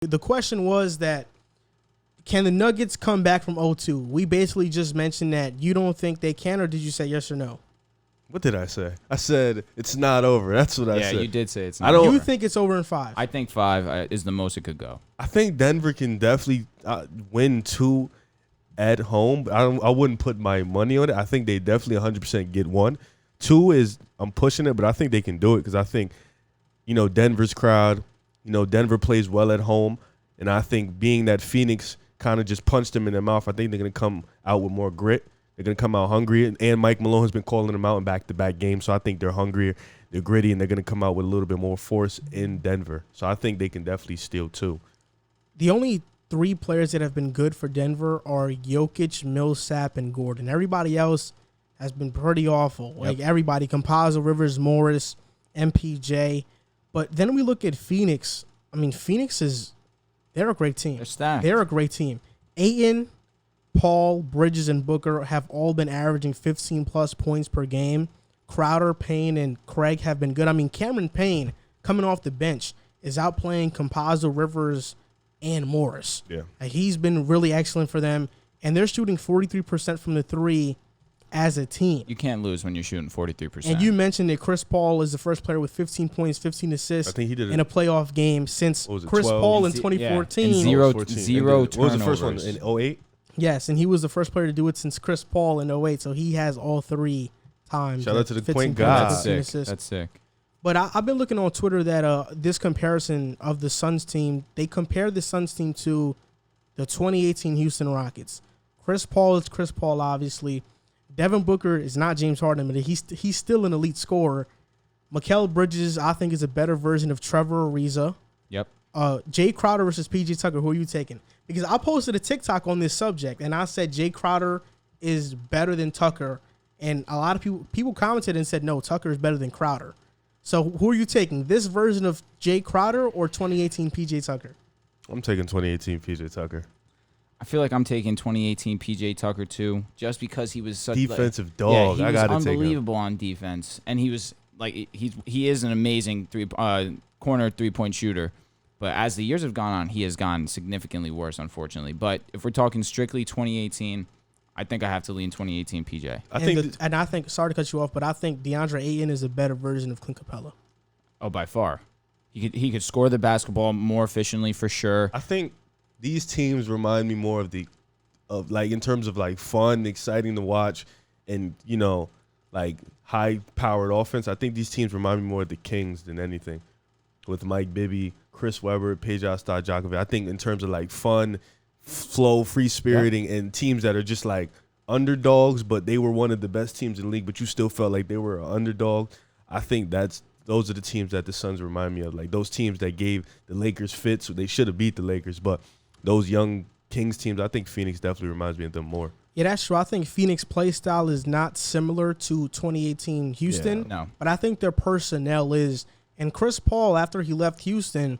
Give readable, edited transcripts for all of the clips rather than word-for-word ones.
The question was that, can the Nuggets come back from 0-2? We basically just mentioned that you don't think they can, or did you say yes or no? What did I say? I said it's not over. That's what I said. Yeah, you did say it's not over. You think it's over in 5? I think 5 is the most it could go. I think Denver can definitely win 2 at home. I wouldn't put my money on it. I think they definitely 100% get 1. 2 is, I'm pushing it, but I think they can do it because I think, Denver's crowd, Denver plays well at home. And I think being that Phoenix kind of just punched them in the mouth, I think they're going to come out with more grit. They're going to come out hungry. And Mike Malone has been calling them out in back-to-back games. So I think they're hungrier, they're gritty, and they're going to come out with a little bit more force in Denver. So I think they can definitely steal 2. The only 3 players that have been good for Denver are Jokic, Millsap, and Gordon. Everybody else has been pretty awful. Yep. Like everybody, Campazzo, Rivers, Morris, MPJ. But then we look at Phoenix. I mean, they're a great team. They're stacked. They're a great team. Ayton, Paul, Bridges, and Booker have all been averaging 15-plus points per game. Crowder, Payne, and Craig have been good. I mean, Cameron Payne, coming off the bench, is outplaying Campazzo, Rivers, and Morris. Yeah. He's been really excellent for them, and they're shooting 43% from the 3 as a team. You can't lose when you're shooting 43%. And you mentioned that Chris Paul is the first player with 15 points, 15 assists I think he did in a playoff game since Chris 12? Paul in Yeah, 2014. and zero 14. zero What was the first one? turnovers. In 08? Yes, and he was the first player to do it since Chris Paul in 08, so he has all 3 times. Shout out to the 15 point points, guard. That's 15 sick. assists. That's sick. But I've been looking on Twitter that this comparison of the Suns team, they compared the Suns team to the 2018 Houston Rockets. Chris Paul is Chris Paul, obviously. Devin Booker is not James Harden, but he's still an elite scorer. Mikal Bridges, I think, is a better version of Trevor Ariza. Yep. Jay Crowder versus PJ Tucker. Who are you taking? Because I posted a TikTok on this subject, and I said Jay Crowder is better than Tucker. And a lot of people commented and said, no, Tucker is better than Crowder. So who are you taking? This version of Jay Crowder or 2018 PJ Tucker? I'm taking 2018 PJ Tucker. I feel like I'm taking 2018 PJ Tucker too, just because he was such Defensive dog. Yeah, I he gotta was take him. unbelievable on defense, and he was like he is an amazing corner 3-point shooter. But as the years have gone on, he has gone significantly worse, unfortunately. But if we're talking strictly 2018, I think I have to lean 2018 PJ. I think sorry to cut you off, but I think DeAndre Ayton is a better version of Clint Capella. Oh, by far, he could score the basketball more efficiently for sure. I think these teams remind me more of like in terms of like fun, exciting to watch, and like high-powered offense. I think these teams remind me more of the Kings than anything. With Mike Bibby, Chris Webber, Peja Stojakovic. I think in terms of like fun, flow, free spiriting, and teams that are just like underdogs, but they were one of the best teams in the league, but you still felt like they were an underdog. I think those are the teams that the Suns remind me of. Like those teams that gave the Lakers fits. They should have beat the Lakers, but those young Kings teams, I think Phoenix definitely reminds me of them more. Yeah, that's true. I think Phoenix play style is not similar to 2018 Houston. No. But I think their personnel is. And Chris Paul, after he left Houston,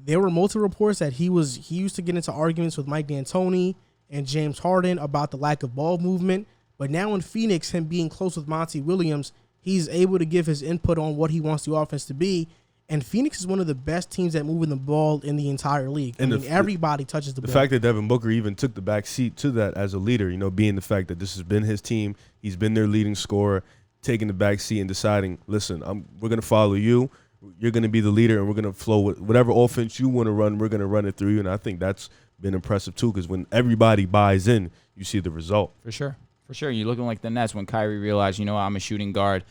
there were multiple reports that he used to get into arguments with Mike D'Antoni and James Harden about the lack of ball movement. But now in Phoenix, him being close with Monty Williams, he's able to give his input on what he wants the offense to be. And Phoenix is one of the best teams at moving the ball in the entire league. I mean, everybody touches the ball. The fact that Devin Booker even took the back seat to that as a leader, being the fact that this has been his team, he's been their leading scorer, taking the back seat and deciding, listen, we're going to follow you. You're going to be the leader, and we're going to flow with whatever offense you want to run. We're going to run it through you, and I think that's been impressive too. Because when everybody buys in, you see the result. For sure. You're looking like the Nets when Kyrie realized, I'm a shooting guard.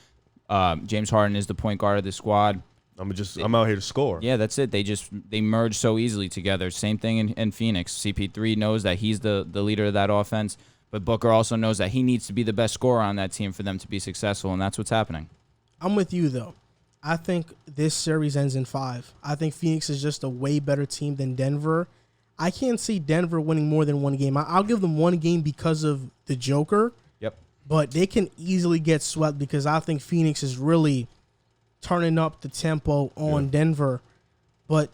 James Harden is the point guard of the squad. I'm out here to score. Yeah, that's it. They merge so easily together. Same thing in Phoenix. CP3 knows that he's the leader of that offense, but Booker also knows that he needs to be the best scorer on that team for them to be successful, and that's what's happening. I'm with you though. I think this series ends in 5. I think Phoenix is just a way better team than Denver. I can't see Denver winning more than one game. I'll give them one game because of the Joker. Yep. But they can easily get swept because I think Phoenix is really turning up the tempo on Denver. But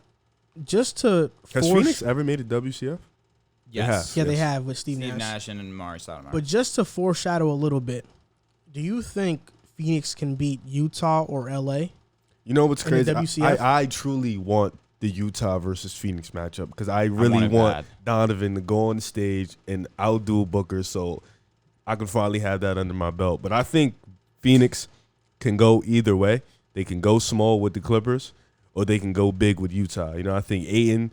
just to Has Phoenix ever made a WCF? Yes. They have with Steve Nash and Amari Stoudemire. But just to foreshadow a little bit, do you think Phoenix can beat Utah or LA? You know what's crazy? WCF? I truly want the Utah versus Phoenix matchup because I really want it want bad. Donovan to go on the stage and outdo Booker, so I can finally have that under my belt. But I think Phoenix can go either way. They can go small with the Clippers, or they can go big with Utah. You know, I think Ayton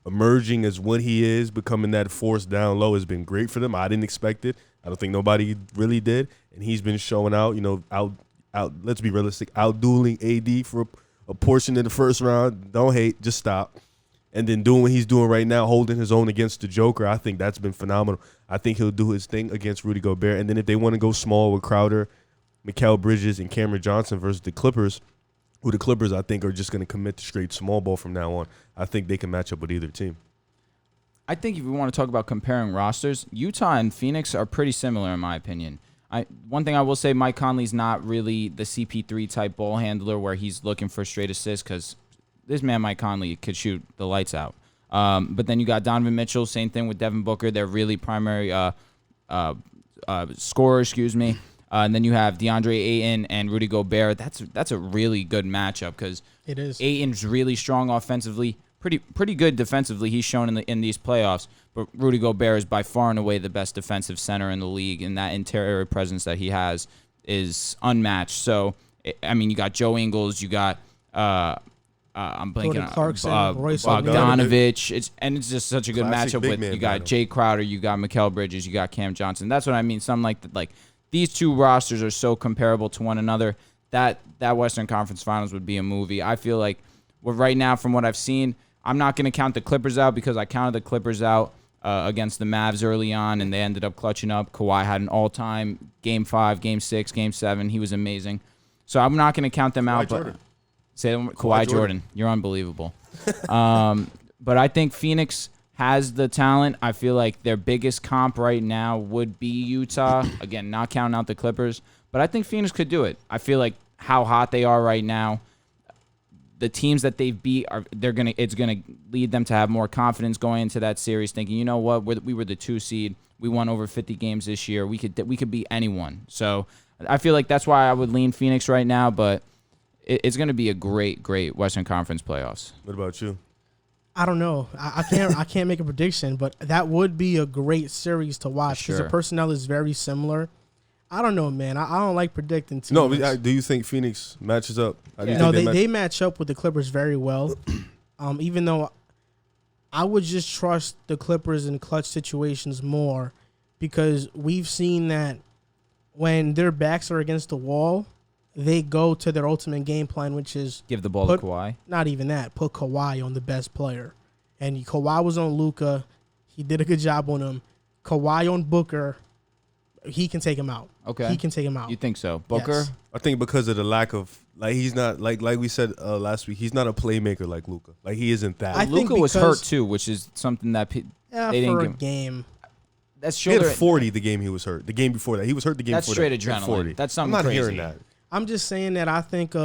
emerging as what he is, becoming that force down low, has been great for them. I didn't expect it. I don't think nobody really did, and he's been showing out. You know, out. Let's be realistic. Out-dueling AD for a portion of the first round. Don't hate, just stop. And then doing what he's doing right now, holding his own against the Joker. I think that's been phenomenal. I think he'll do his thing against Rudy Gobert. And then if they want to go small with Crowder, Mikal Bridges, and Cameron Johnson versus the Clippers, who the Clippers I think are just going to commit to straight small ball from now on. I think they can match up with either team. I think if we want to talk about comparing rosters, Utah and Phoenix are pretty similar in my opinion. One thing I will say, Mike Conley's not really the CP3 type ball handler where he's looking for straight assists because this man, Mike Conley, could shoot the lights out. But then you got Donovan Mitchell, same thing with Devin Booker. They're really primary scorers, and then you have DeAndre Ayton and Rudy Gobert. That's a really good matchup because It is. Ayton's really strong offensively, pretty good defensively. He's shown in these playoffs. But Rudy Gobert is by far and away the best defensive center in the league, and that interior presence that he has is unmatched. So, I mean, you got Joe Ingles, you got I'm blanking Jordan on Clarkson, Royce Bogdanovich. It's just such a good Classic matchup big with man you got battle. Jay Crowder, you got Mikal Bridges, you got Cam Johnson. That's what I mean. Something like that. Like these two rosters are so comparable to one another that Western Conference Finals would be a movie. I feel like right now, from what I've seen, I'm not going to count the Clippers out because I counted the Clippers out against the Mavs early on, and they ended up clutching up. Kawhi had an all-time Game 5, Game 6, Game 7. He was amazing. So I'm not going to count them out. Jordan. But say them, Kawhi Jordan. You're unbelievable. But I think Phoenix has the talent. I feel like their biggest comp right now would be Utah. Again, not counting out the Clippers. But I think Phoenix could do it. I feel like how hot they are right now, the teams that they've beat it's gonna lead them to have more confidence going into that series, thinking, you know what, we were the 2 seed, we won over 50 games this year, we could beat anyone. So I feel like that's why I would lean Phoenix right now, but it's gonna be a great Western Conference playoffs. What about you? I don't know. I can't make a prediction, but that would be a great series to watch because Sure. the personnel is very similar. I don't know, man. I don't like predicting teams. No, but, do you think Phoenix matches up? How do you No, think they match up with the Clippers very well. Even though I would just trust the Clippers in clutch situations more because we've seen that when their backs are against the wall, they go to their ultimate game plan, which is Give the ball to Kawhi. not even that. Put Kawhi on the best player. And Kawhi was on Luka. He did a good job on him. Kawhi on Booker. He can take him out. Okay. He can take him out. You think so? Booker? Yes. I think because of the lack of he's not like we said last week. He's not a playmaker like Luka. Like he isn't that. I think Luka was because- hurt too, which is something that Yeah, they didn't for a give. game. That's he had shoulder. 40 the game he was hurt. The game before that, he was hurt. The game That's before straight that. He had adrenaline. 40. That's something I'm not crazy. hearing that. I'm just saying that I think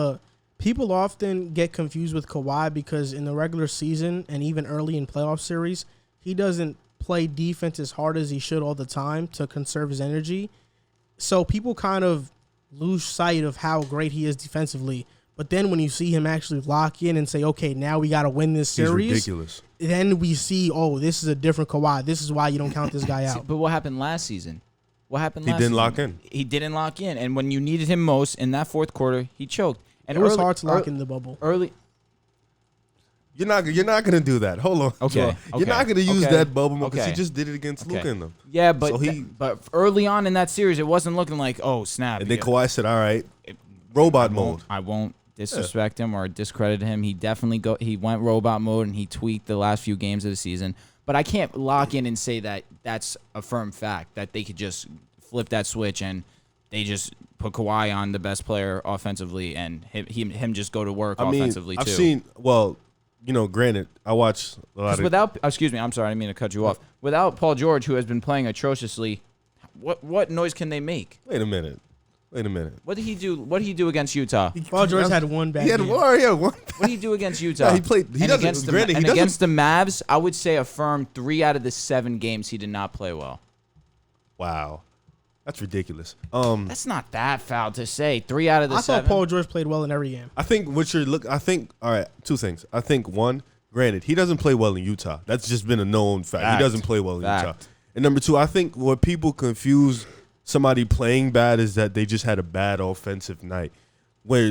people often get confused with Kawhi because in the regular season and even early in playoff series, he doesn't play defense as hard as he should all the time to conserve his energy. So people kind of lose sight of how great he is defensively. But then when you see him actually lock in and say, okay, now we got to win this He's series, ridiculous. then we see, oh, this is a different Kawhi. This is why you don't count this guy out. But what happened last season? What happened He last didn't season? lock in. He didn't lock in. And when you needed him most in that fourth quarter, he choked. And It was hard to lock in the bubble. Early. You're not gonna do that. Hold on. Okay, Joel. okay, You're not gonna use okay, that bubble because okay. he just did it against Okay. Luka and them. Yeah, but So but early on in that series, it wasn't looking like, oh, snap. And then yeah. Kawhi said, "All right, robot I mode." won't- I won't disrespect him or discredit him. He definitely he went robot mode and he tweaked the last few games of the season. But I can't lock in and say that that's a firm fact that they could just flip that switch and they just put Kawhi on the best player offensively and him just go to work I mean, offensively I've too. seen. Well, granted, I watch a lot 'Cause of. without, excuse me, I'm sorry, I didn't mean to cut you off. Without Paul George, who has been playing atrociously, what noise can they make? Wait a minute. What did he do? What did he do against Utah? Paul George had one bad He had game. one. Yeah, one. What did he do against Utah? Yeah, he played- he and doesn't- against the, granted, he and doesn't- against the Mavs. I would say a firm 3 out of the 7 games he did not play well. Wow, that's ridiculous. That's not that foul to say. 3 out of the I 7. thought Paul George played well in every game. I think what you're look. I think all right. Two things. I think one, granted, he doesn't play well in Utah. That's just been a known fact. He doesn't play well in Utah. And number two, I think what people confuse somebody playing bad is that they just had a bad offensive night.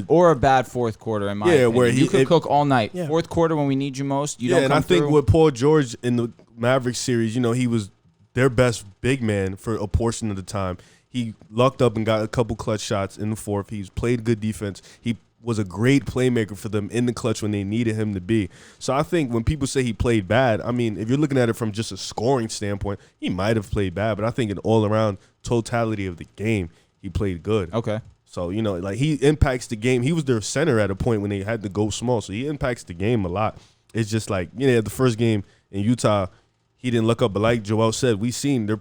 Or a bad fourth quarter, in my opinion. Where you could cook all night. Yeah. Fourth quarter when we need you most, you don't come and I think through. with Paul George in the Mavericks series, he was their best big man for a portion of the time. He lucked up and got a couple clutch shots in the fourth. He's played good defense. He was a great playmaker for them in the clutch when they needed him to be. So I think when people say he played bad, I mean, if you're looking at it from just a scoring standpoint, he might have played bad. But I think in all-around totality of the game, he played good. Okay. So, he impacts the game. He was their center at a point when they had to go small. So he impacts the game a lot. It's just like, the first game in Utah, he didn't look up. But like Joel said, we've seen their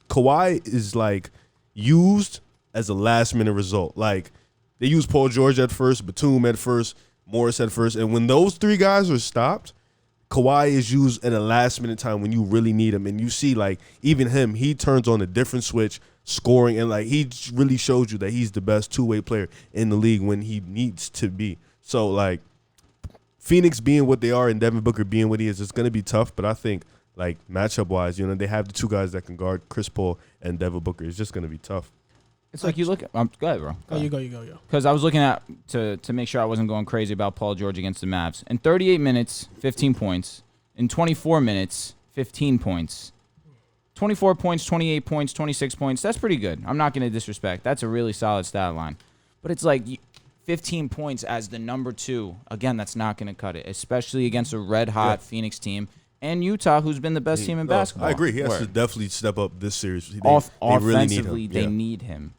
Kawhi is like used as a last-minute result. Like, they used Paul George at first, Batum at first, Morris at first. And when those three guys are stopped, Kawhi is used at a last-minute time when you really need him. And you see, like, even him, he turns on a different switch, scoring, and, like, he really showed you that he's the best two-way player in the league when he needs to be. So, like, Phoenix being what they are and Devin Booker being what he is, it's going to be tough. But I think, like, matchup-wise, they have the two guys that can guard Chris Paul and Devin Booker. It's just going to be tough. It's like you look at. Go ahead, bro. You go. Because I was looking at to make sure I wasn't going crazy about Paul George against the Mavs. In 38 minutes, 15 points. In 24 minutes, 15 points. 24 points, 28 points, 26 points. That's pretty good. I'm not going to disrespect. That's a really solid stat line. But it's like 15 points as the number 2. Again, that's not going to cut it, especially against a red-hot Phoenix team. And Utah, who's been the best team in basketball. I agree. He has to definitely step up this series. Offensively, they need him.